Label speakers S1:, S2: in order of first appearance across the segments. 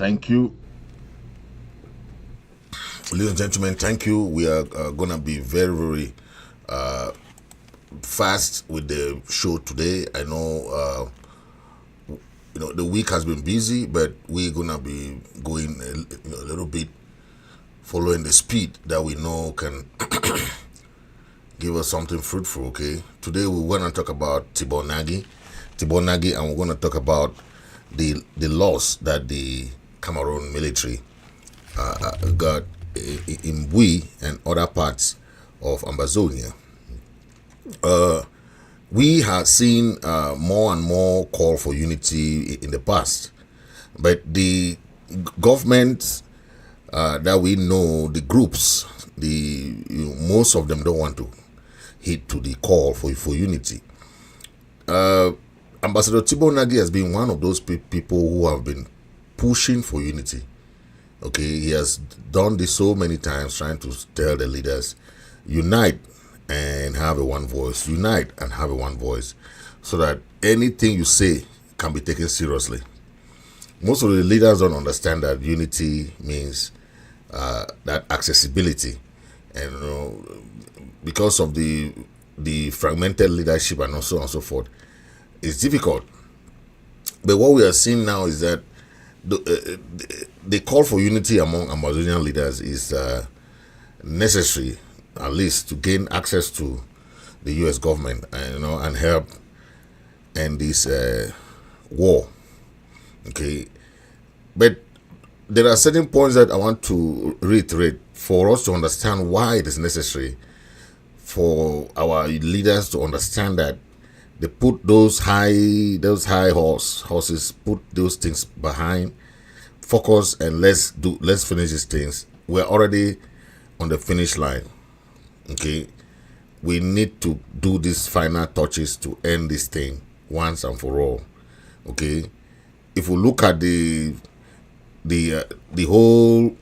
S1: Thank you. Ladies and gentlemen, thank you. We are going to be very, very fast with the show today. I know, the week has been busy, but we're going to be going a little bit following the speed that we know can give us something fruitful, okay? Today we're going to talk about Tibor Nagy, and we're going to talk about the loss that the Cameroon military got in Bui and other parts of Ambazonia. We have seen more and more call for unity in the past, but the government that we know, the groups, most of them don't want to heed to the call for unity. Ambassador Tibor Nagy has been one of those people who have been pushing for unity. Okay, he has done this so many times, trying to tell the leaders, unite and have a one voice, unite and have a one voice, so that anything you say can be taken seriously. Most of the leaders don't understand that unity means that accessibility, and because of the fragmented leadership and so on and so forth, it's difficult. But what we are seeing now is that the call for unity among Amazonian leaders is necessary, at least to gain access to the U.S. government, and help end this war. Okay, but there are certain points that I want to reiterate for us to understand why it is necessary for our leaders to understand that they put those high horses, put those things behind, focus, and let's finish these things. We're already on the finish line. Okay, we need to do these final touches to end this thing once and for all. Okay, if we look at the whole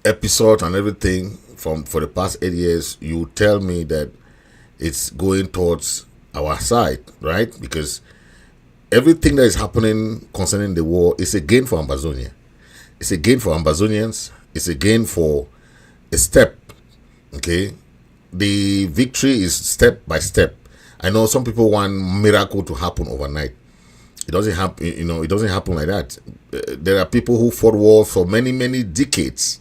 S1: episode and everything for the past 8 years, you tell me that it's going towards our side, right? Because everything that is happening concerning the war is a gain for Ambazonia. It's a gain for Ambazonians. It's a gain for a step. Okay, the victory is step by step. I know some people want miracle to happen overnight. It doesn't happen. It doesn't happen like that. There are people who fought war for many, many decades.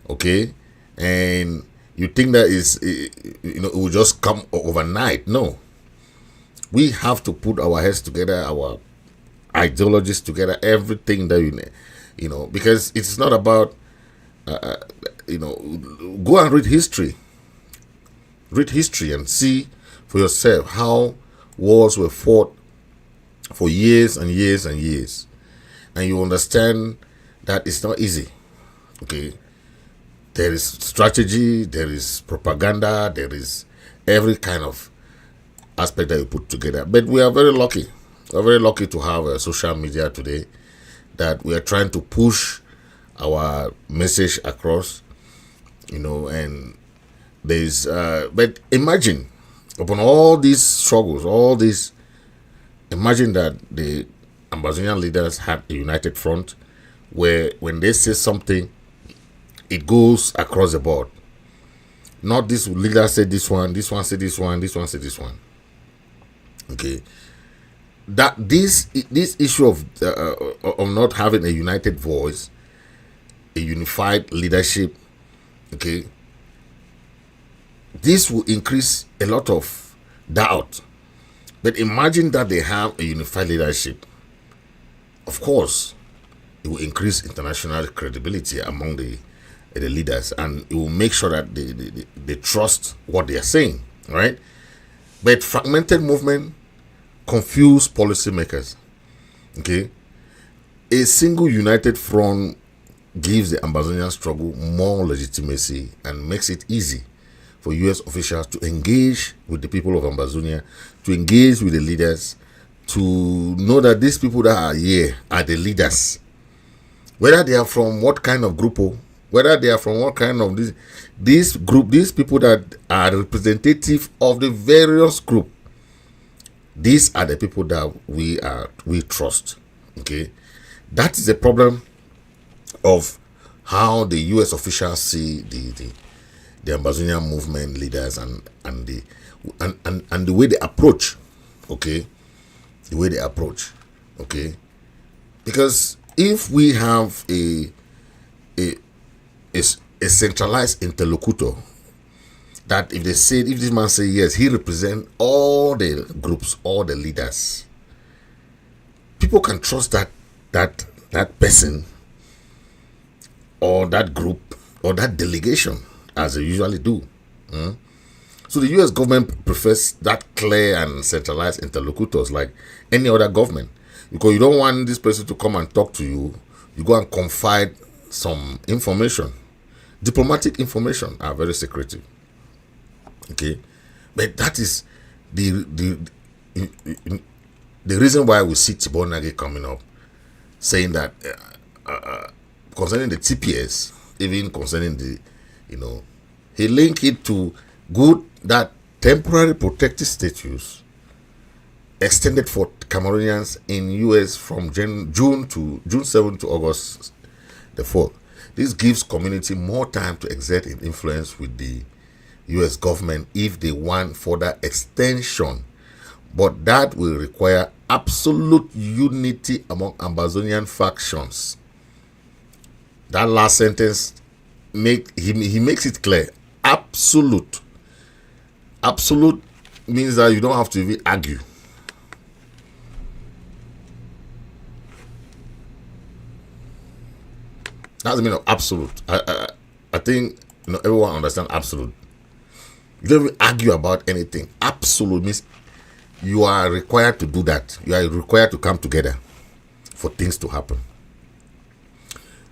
S1: Okay, and you think that it will just come overnight? No. We have to put our heads together, our ideologies together, everything that because it's not about go and read history. Read history and see for yourself how wars were fought for years and years and years, and you understand that it's not easy. Okay, there is strategy, there is propaganda, there is every kind of aspect that you put together. But we are very lucky. We are very lucky to have social media today, that we are trying to push our message across, and there's but imagine upon all these struggles, imagine that the Ambazonian leaders had a united front where when they say something, it goes across the board. Not this leader said this one said this one, this one said this one. Okay, that this issue of not having a united voice, a unified leadership, okay, this will increase a lot of doubt. But imagine that they have a unified leadership. Of course, it will increase international credibility among the leaders, and it will make sure that they trust what they are saying, right? But fragmented movement confuse policymakers. Okay, a single united front gives the Ambazonian struggle more legitimacy and makes it easy for U.S. officials to engage with the people of Ambazonia, to engage with the leaders, to know that these people that are here are the leaders, whether they are from what kind of group, whether they are from what kind of this group, these people that are representative of the various group. These are the people that we trust. Okay, That is the problem of how the U.S. officials see the Ambazonian movement leaders and the way they approach, okay, the way they approach, okay, because if we have a centralized interlocutor, that if this man say yes, he represents all the groups, all the leaders, people can trust that person or that group or that delegation, as they usually do. So the U.S. government prefers that clear and centralized interlocutors like any other government, because you don't want this person to come and talk to you. You go and confide some information. Diplomatic information are very secretive. Okay, but that is the reason why we see Tibor Nagy coming up saying that concerning the TPS, even concerning the, he linked it to good that temporary protected status extended for Cameroonians in US from June 7 to August the 4th. This gives community more time to exert influence with the US government if they want further extension, but that will require absolute unity among Ambazonian factions. That last sentence he makes it clear. Absolute means that you don't have to even argue. That's the meaning of absolute. I think everyone understands absolute. You don't even argue about anything. Absolute means you are required to do that. You are required to come together for things to happen.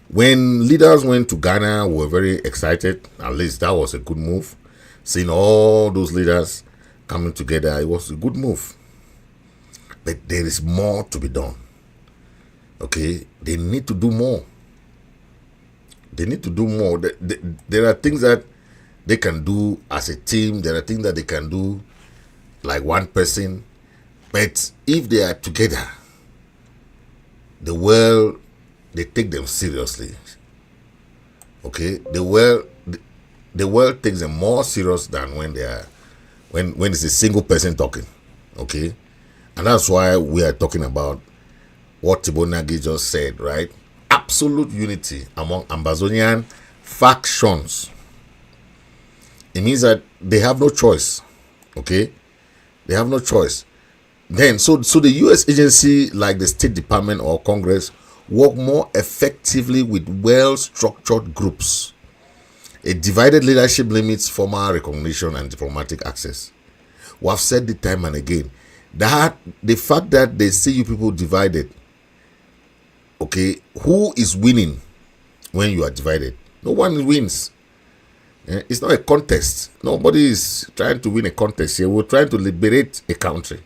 S1: When leaders went to Ghana, we were very excited. At least that was a good move. Seeing all those leaders coming together, it was a good move. But there is more to be done. Okay? They need to do more. They need to do more. There are things that they can do as a team. There are things that they can do like one person. But if they are together, the world, they take them seriously. Okay? The world takes them more serious than when they are when it's a single person talking. Okay? And that's why we are talking about what Tibor Nagy just said, right? Absolute unity among Ambazonian factions. It means that they have no choice. Okay? They have no choice. Then, so the U.S. agency, like the State Department or Congress, work more effectively with well-structured groups. A divided leadership limits formal recognition and diplomatic access. We have said it time and again that the fact that they see you people divided, okay, who is winning when you are divided? No one wins. It's not a contest. Nobody is trying to win a contest here. We're trying to liberate a country.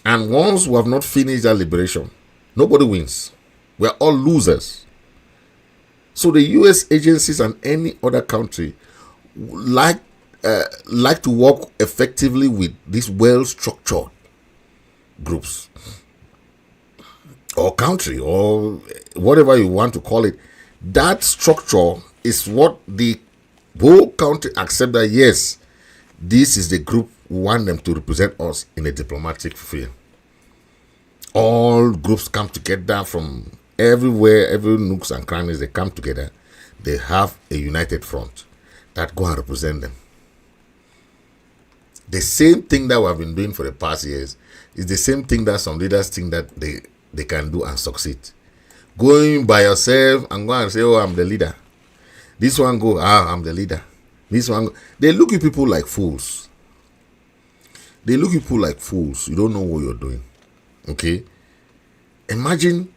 S1: And once we have not finished that liberation, nobody wins. We are all losers. So the U.S. agencies and any other country like to work effectively with these well-structured groups or country or whatever you want to call it. That structure is what the whole country accept that yes, this is the group we want them to represent us in a diplomatic sphere. All groups come together from everywhere, every nooks and crannies, they come together. They have a united front that go and represent them. The same thing that we have been doing for the past years is the same thing that some leaders think that they can do and succeed. Going by yourself and go and say, oh, I'm the leader. This one go, I'm the leader. This one go. They look at people like fools. They look at people like fools. You don't know what you're doing. Okay? Imagine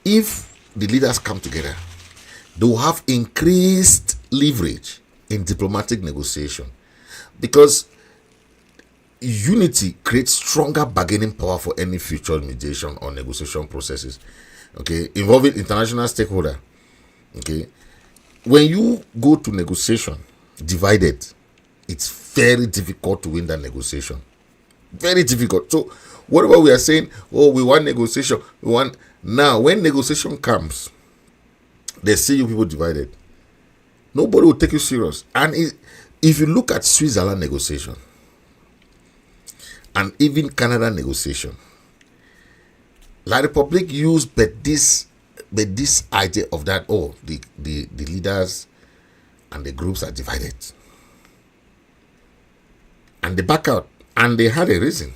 S1: if the leaders come together, they will have increased leverage in diplomatic negotiation, because unity creates stronger bargaining power for any future mediation or negotiation processes, okay, involving international stakeholder. Okay, when you go to negotiation divided, it's very difficult to win that negotiation. Very difficult. So whatever we are saying, oh, we want negotiation, we want Now, when negotiation comes, they see you people divided. Nobody will take you serious. And if you look at Switzerland negotiation and even Canada negotiation, La Republic used but this idea of that, oh, the leaders and the groups are divided. And they back out. And they had a reason.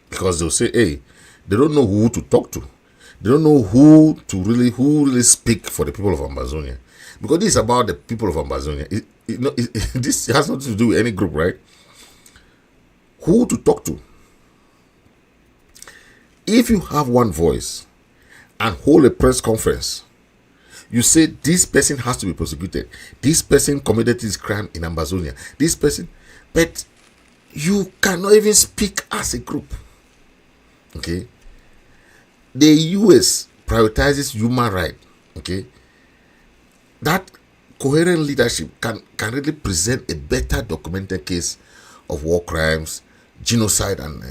S1: Because they'll say, hey, they don't know who to talk to. They don't know who really speak for the people of Ambazonia. Because this is about the people of Ambazonia. This has nothing to do with any group, right? Who to talk to. If you have one voice and hold a press conference, you say this person has to be prosecuted. This person committed this crime in Ambazonia. This person, but you cannot even speak as a group. Okay? The US prioritizes human rights. Okay? That coherent leadership can really present a better documented case of war crimes, genocide, and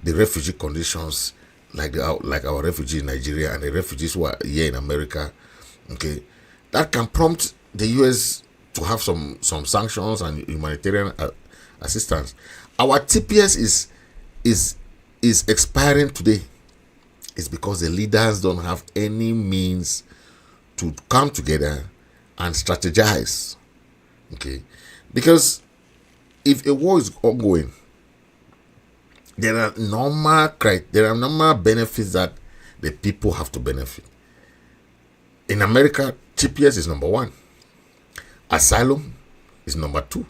S1: the refugee conditions, like our refugee in Nigeria and the refugees who are here in America. Okay, that can prompt the US to have some sanctions and humanitarian assistance. Our TPS is expiring today. It's because the leaders don't have any means to come together and strategize. Okay, because if a war is ongoing, there are normal benefits that the people have to benefit. In America, TPS is number one. Asylum is number two.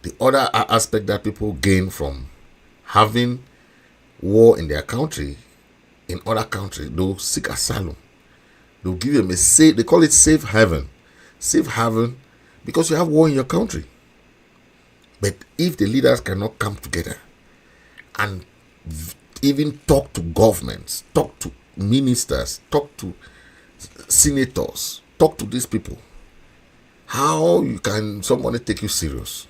S1: The other aspect that people gain from having war in their country, in other countries, they'll seek asylum. They'll give them they call it safe haven. Safe haven because you have war in your country. But if the leaders cannot come together and even talk to governments, talk to ministers, talk to senators, talk to these people, how can somebody take you serious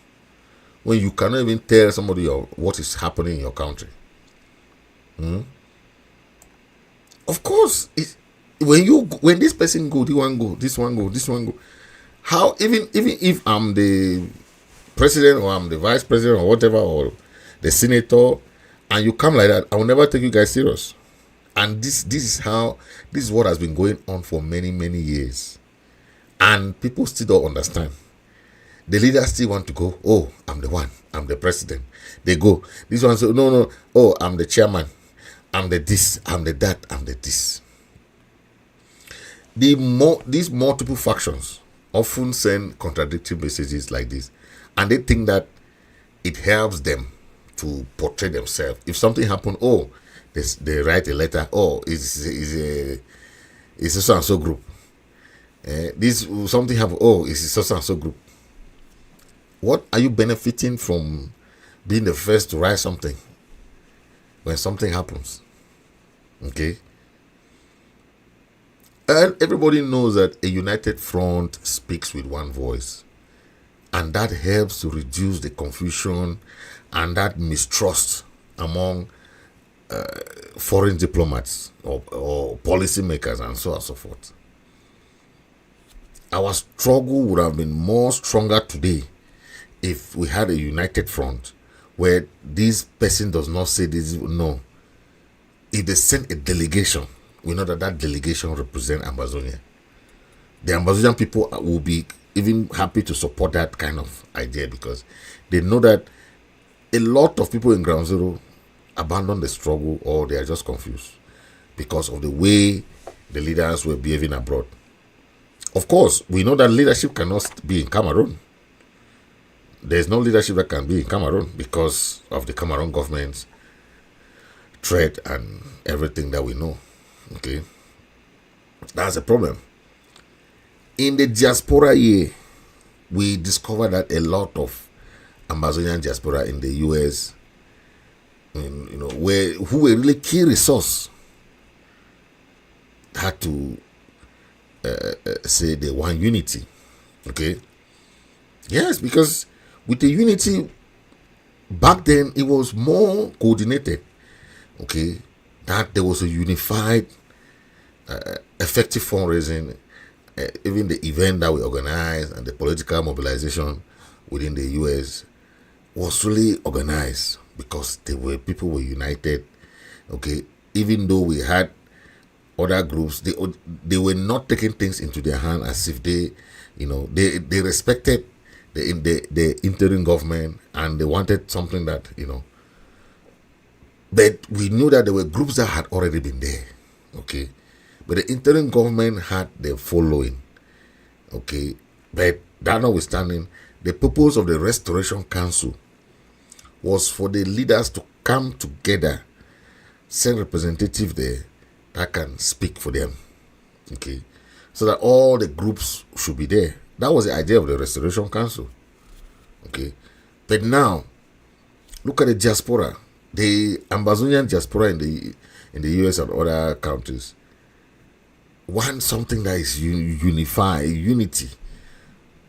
S1: when you cannot even tell somebody what is happening in your country? Of course, when this person go, this one go. How even if I'm the president or I'm the vice president or whatever, or the senator, and you come like that, I will never take you guys serious. And this is what has been going on for many years, and people still don't understand. The leaders still want to go, oh, I'm the one, I'm the president. They go, this one say, no, oh, I'm the chairman, I'm the this, I'm the that, I'm the this. These multiple factions often send contradictory messages like this, and they think that it helps them to portray themselves. If something happened, oh, they write a letter, oh, it's a so and so group. Something happened, oh, it's a so and so group. What are you benefiting from being the first to write something when something happens? Okay. And everybody knows that a united front speaks with one voice, and that helps to reduce the confusion and that mistrust among foreign diplomats or policymakers and so on and so forth. Our struggle would have been more stronger today if we had a united front where this person does not say this. No. If they send a delegation, we know that delegation represents Ambazonia. The Ambazonian people will be even happy to support that kind of idea because they know that a lot of people in Ground Zero abandon the struggle or they are just confused because of the way the leaders were behaving abroad. Of course, we know that leadership cannot be in Cameroon. There's no leadership that can be in Cameroon because of the Cameroon government's threat and everything that we know. Okay, that's a problem. In the diaspora year, we discovered that a lot of Ambazonian diaspora in the US, who were really key resource, had to say they want unity. Okay, yes, because with the unity back then it was more coordinated. Okay, that there was a unified effective fundraising, even the event that we organized and the political mobilization within the US was really organized because people were united. Okay, even though we had other groups, they were not taking things into their hand as if they respected the interim government, and they wanted something that but we knew that there were groups that had already been there. Okay, but the interim government had their following. Okay, but that notwithstanding, the purpose of the Restoration Council was for the leaders to come together, send representatives there that can speak for them. Okay, so that all the groups should be there. That was the idea of the Restoration Council. Okay, but now look at the diaspora, the Ambazonian diaspora in the US and other countries want something that is unity.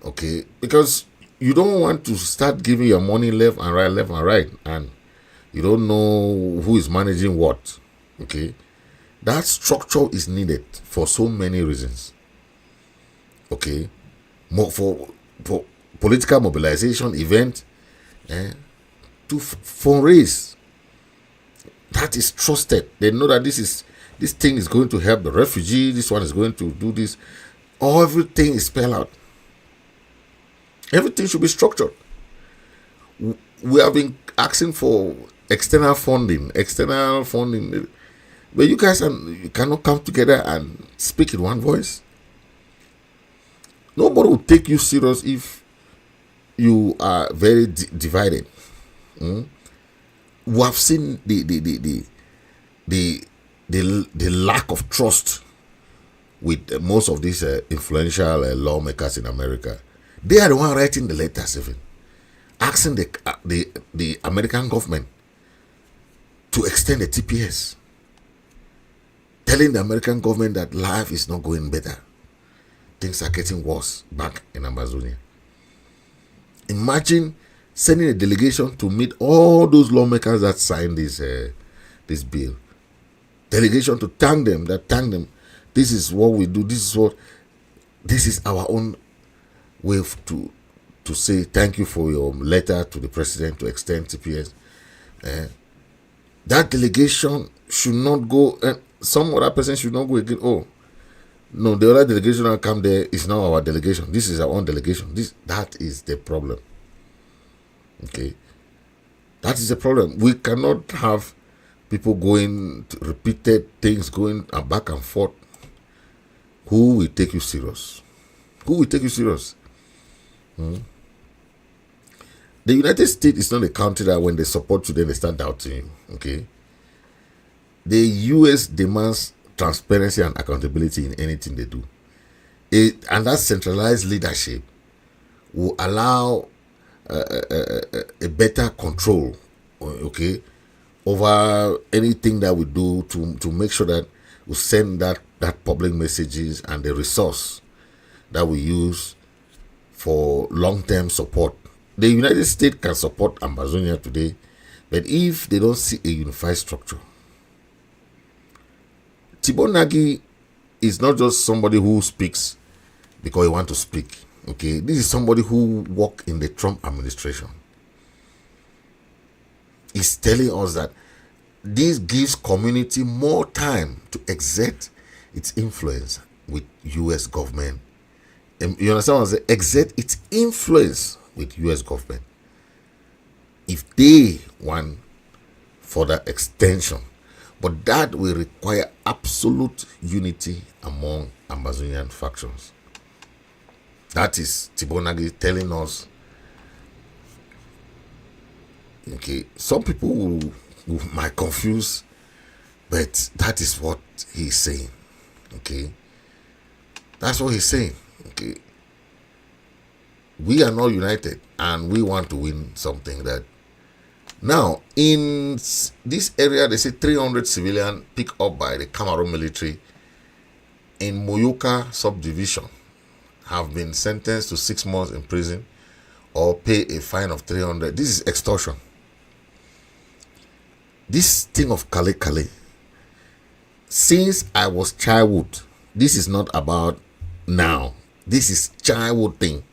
S1: Okay, because you don't want to start giving your money left and right, and you don't know who is managing what. Okay, that structure is needed for so many reasons. Okay, more for political mobilization event, to fundraise. That is trusted. They know that this thing is going to help the refugee. This one is going to do this. Everything is spelled out. Everything should be structured. We have been asking for external funding, but you guys you cannot come together and speak in one voice. Nobody will take you serious if you are very divided. We have seen the lack of trust with most of these influential lawmakers in America. They are the one writing the letters, even asking the American government to extend the TPS, telling the American government that life is not going better. Things are getting worse back in Amazonia. Imagine sending a delegation to meet all those lawmakers that signed this bill. Delegation to thank them. This is what we do. This is our own way to say thank you for your letter to the president to extend TPS. That delegation should not go, and some other person should not go again. Oh, no, the other delegation that come there is not our delegation. This is our own delegation. That is the problem. Okay, that is the problem. We cannot have people going to repeated things going back and forth. Who will take you serious? Who will take you serious? The United States is not a country that when they support you, then they start doubting you. Okay, the US demands transparency and accountability in anything they do. And that centralized leadership will allow a better control, okay, over anything that we do to make sure that we send that public messages and the resource that we use for long-term support. The United States can support Ambazonia today, but if they don't see a unified structure, Tibor Nagy is not just somebody who speaks because he wants to speak. Okay, this is somebody who worked in the Trump administration. He's telling us that this gives community more time to exert its influence with U.S. government. You understand what I'm saying? Exert its influence with U.S. government. If they want further extension, but that will require absolute unity among Ambazonian factions. That is Tibor Nagy telling us. Okay, some people will might confuse, but that is what he's saying. Okay, that's what he's saying. Okay, we are not united, and we want to win something that. Now, in this area, they say 300 civilians picked up by the Cameroon military in Moyoka subdivision have been sentenced to 6 months in prison or pay a fine of 300. This is extortion. This thing of Kale, since I was childhood. This is not about now. This is childhood thing.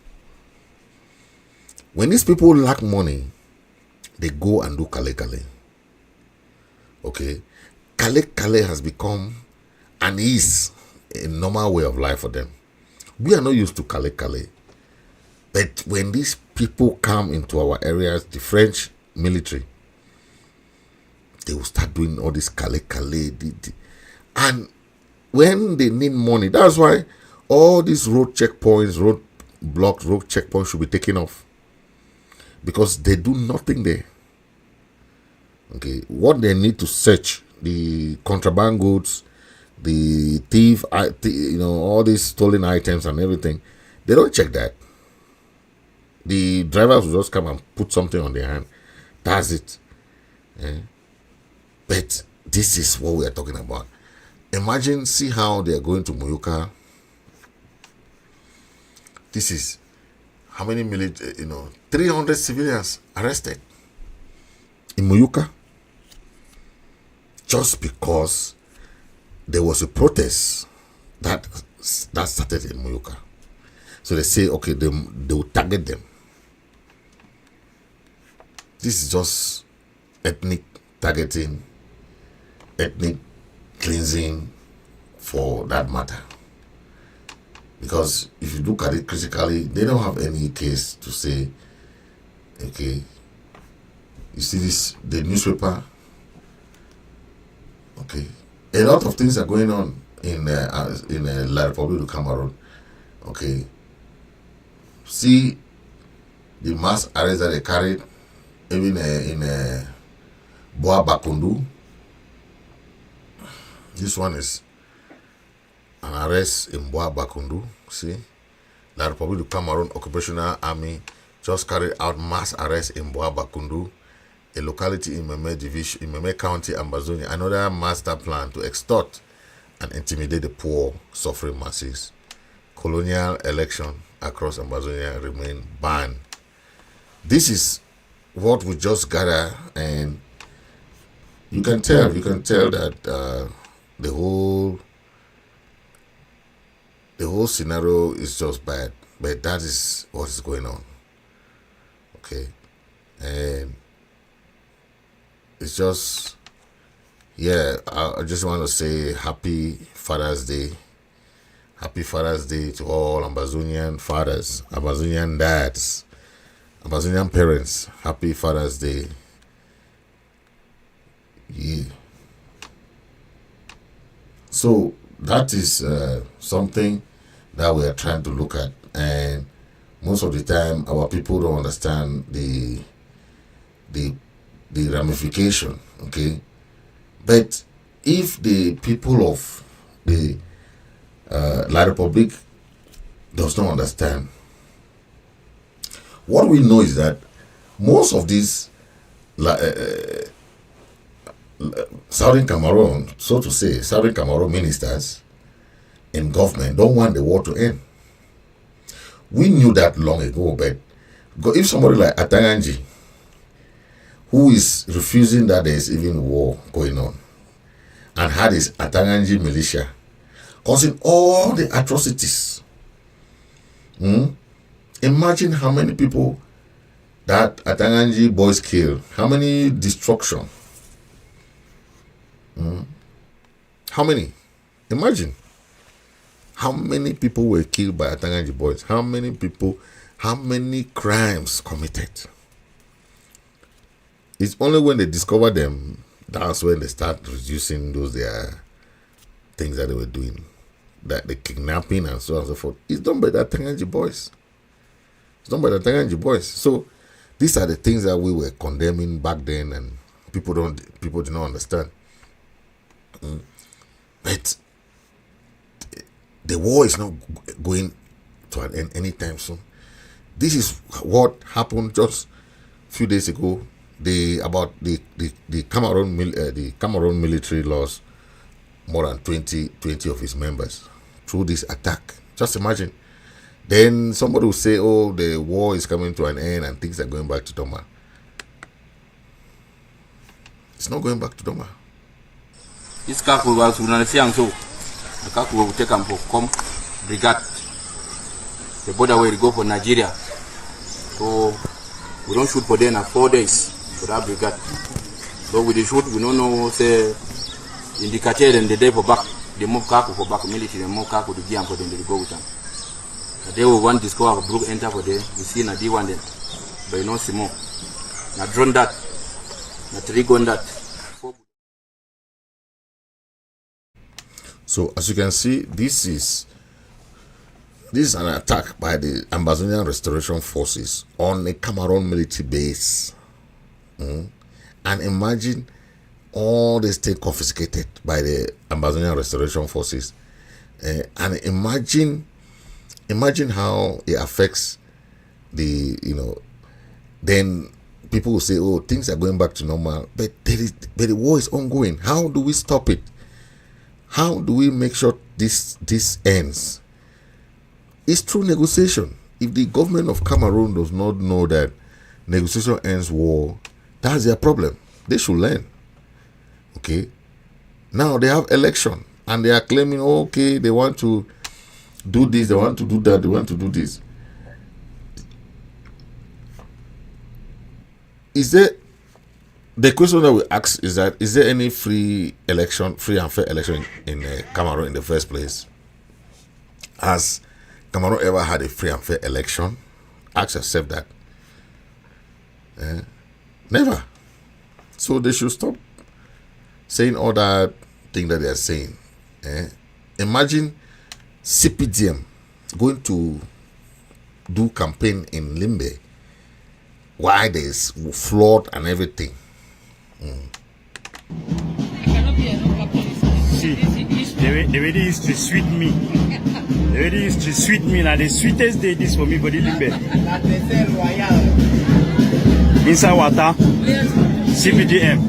S1: When these people lack money, they go and do kale kale. Okay, kale kale has become and is a normal way of life for them. We are not used to kale kale, but when these people come into our areas, the French military, they will start doing all this kale kale, and when they need money, that's why all these road checkpoints, road blocks, road checkpoints should be taken off, because they do nothing there. Okay, what they need to search, the contraband goods, the thief, all these stolen items and everything, they don't check that. The drivers will just come and put something on their hand. That's it. But this is what we are talking about. Imagine, see how they are going to Muyuka. This is how many 300 civilians arrested in Muyuka, just because there was a protest that started in Muyuka. So they say, okay, they will target them. This is just ethnic targeting, ethnic cleansing for that matter. Because if you look at it critically, they don't have any case to say, okay, you see this, the newspaper, okay, a lot of things are going on in La Republic of Cameroon, okay. See the mass arrest that they carried, even in Boa Bakundu. This one is an arrest in Boa Bakundu. See, La Republic of Cameroon Occupational Army just carried out mass arrest in Boa Bakundu, a locality in Meme Division, in Meme County, Ambazonian. Another master plan to extort and intimidate the poor, suffering masses. Colonial election across Ambazonia remain banned. This is what we just gather, and you can tell that the whole scenario is just bad, but that is what is going on. Okay, and it's just, yeah, I just want to say happy Father's Day. Happy Father's Day to all Ambazonian fathers, Ambazonian dads, Ambazonian parents. Happy Father's Day. Yeah. So that is something that we are trying to look at, and most of the time our people don't understand the ramification. Okay, but if the people of the La Republic does not understand, what we know is that most of these Southern Cameroon, so to say, Southern Cameroon ministers in government don't want the war to end. We knew that long ago, but if somebody like Atanganji, who is refusing that there is even war going on, and had his Atanganji militia causing all the atrocities, imagine how many people that Atanganji boys killed, how many destruction. How many? Imagine how many people were killed by Atanganji boys. How many people, how many crimes committed. It's only when they discover them, that's when they start reducing those their things that they were doing. That the kidnapping and so on and so forth. It's done by the Atanganji boys. It's done by the Atanganji boys. So these are the things that we were condemning back then, and people did not understand. But the war is not going to an end anytime soon. This is what happened just a few days ago. About the Cameroon military lost more than 20 of its members through this attack. Just imagine. Then somebody will say, oh, the war is coming to an end and things are going back to normal. It's not going back to normal.
S2: This Kaku was Unanasiang so. The Kaku will take them for come brigade. The border where they go for Nigeria. So we don't shoot for them in 4 days for that brigade. So with the shoot, we don't know say in the cartel and the day for back. They move Kaku for back military, they move Kaku to Giam for them, they go with them. They will want to score a brook enter for them. We see na D1 then. But you know Simon. Na drone that. Na trigon that.
S1: So as you can see, this is an attack by the Ambazonian Restoration Forces on a Cameroon military base. And imagine all the state confiscated by the Ambazonian Restoration Forces. And imagine how it affects the, then people will say, oh, things are going back to normal. But the war is ongoing. How do we stop it? How do we make sure this ends? It's through negotiation. If the government of Cameroon does not know that negotiation ends war, that's their problem. They should learn. Okay? Now they have election and they are claiming, oh, okay, they want to do this, they want to do that, they want to do this. Is there, the question that we ask is that, is there any free and fair election in Cameroon in the first place? Has Cameroon ever had a free and fair election? Ask yourself that. Never. So they should stop saying all that thing that they are saying. Imagine CPDM going to do campaign in Limbe while there's flood and everything.
S3: See, the way they used to sweet me. The way they used to sweet me. Now the sweetest day this for me for the Limbe. Inside water. CPDM.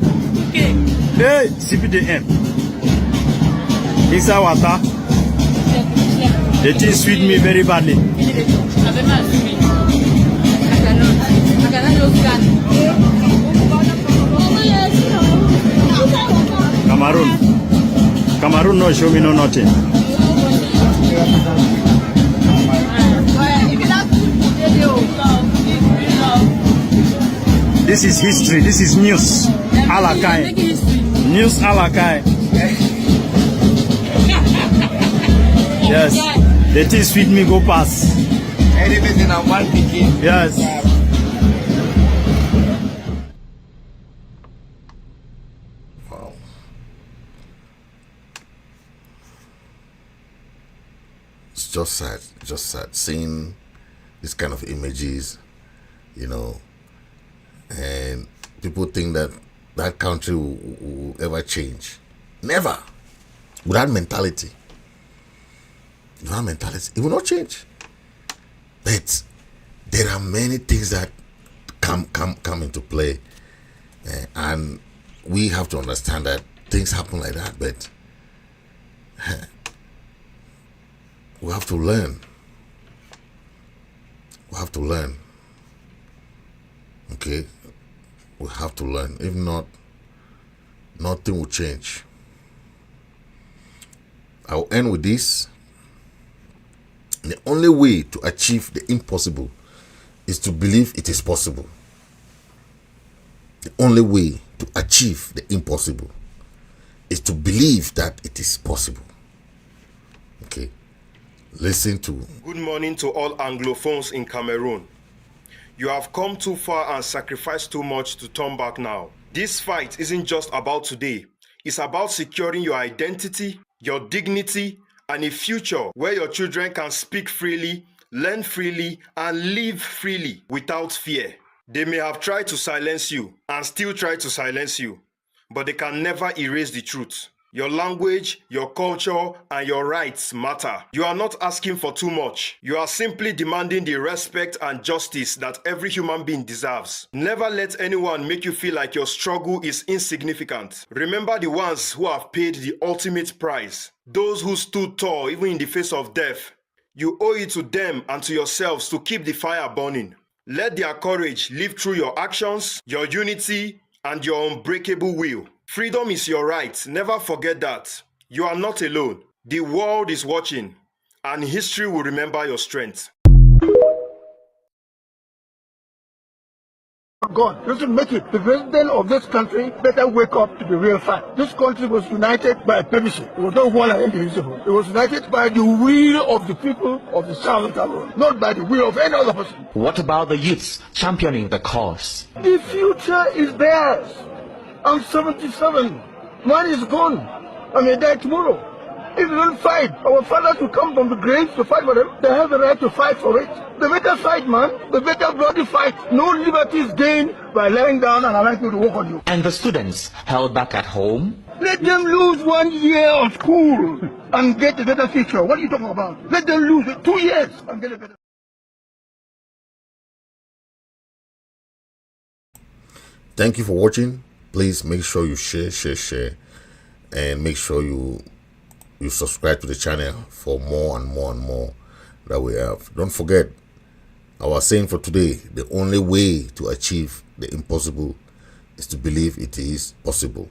S3: Hey, CPDM. Inside water. The tea sweet me very badly. Cameroon no show me no nothing. This is history. This is news. Alakai. News Alakai. Yes. The tea sweet me go pass. Yes.
S1: Wow. It's just sad seeing this kind of images, and people think that that country will ever change. Never. With that mentality. It will not change. But there are many things that come into play, and we have to understand that things happen like that. But we have to learn. Okay, we have to learn. If not, nothing will change. I'll end with this. The only way to achieve the impossible is to believe it is possible. The only way to achieve the impossible is to believe that it is possible. Okay. Listen to.
S4: Good morning to all Anglophones in Cameroon. You have come too far and sacrificed too much to turn back now. This fight isn't just about today. It's about securing your identity, your dignity, and a future where your children can speak freely, learn freely, and live freely without fear. They may have tried to silence you and still try to silence you, but they can never erase the truth. Your language, your culture, and your rights matter. You are not asking for too much. You are simply demanding the respect and justice that every human being deserves. Never let anyone make you feel like your struggle is insignificant. Remember the ones who have paid the ultimate price. Those who stood tall even in the face of death. You owe it to them and to yourselves to keep the fire burning. Let their courage live through your actions, your unity, and your unbreakable will. Freedom is your right. Never forget that. You are not alone. The world is watching, and history will remember your strength.
S5: God doesn't make it. The president of this country better wake up to the real fact. This country was united by permission. It was not one indivisible. It was united by the will of the people of the Southern Cameroon, not by the will of any other person.
S6: What about the youths championing the cause?
S5: The future is theirs. I'm 77. Mine is gone. I may die tomorrow. If we don't fight, our fathers will come from the graves to fight for them. They have the right to fight for it. They better fight, man. They better bloody fight. No liberty is gained by lying down and allowing people to walk on you.
S6: And the students held back at home?
S5: Let them lose 1 year of school and get a better future. What are you talking about? Let them lose 2 years and get a better.
S1: Thank you for watching. Please make sure you share, and make sure you subscribe to the channel for more and more that we have. Don't forget our saying for today: the only way to achieve the impossible is to believe it is possible.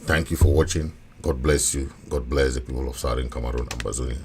S1: Thank you for watching. God bless you. God bless the people of Southern Cameroon, Ambazonia.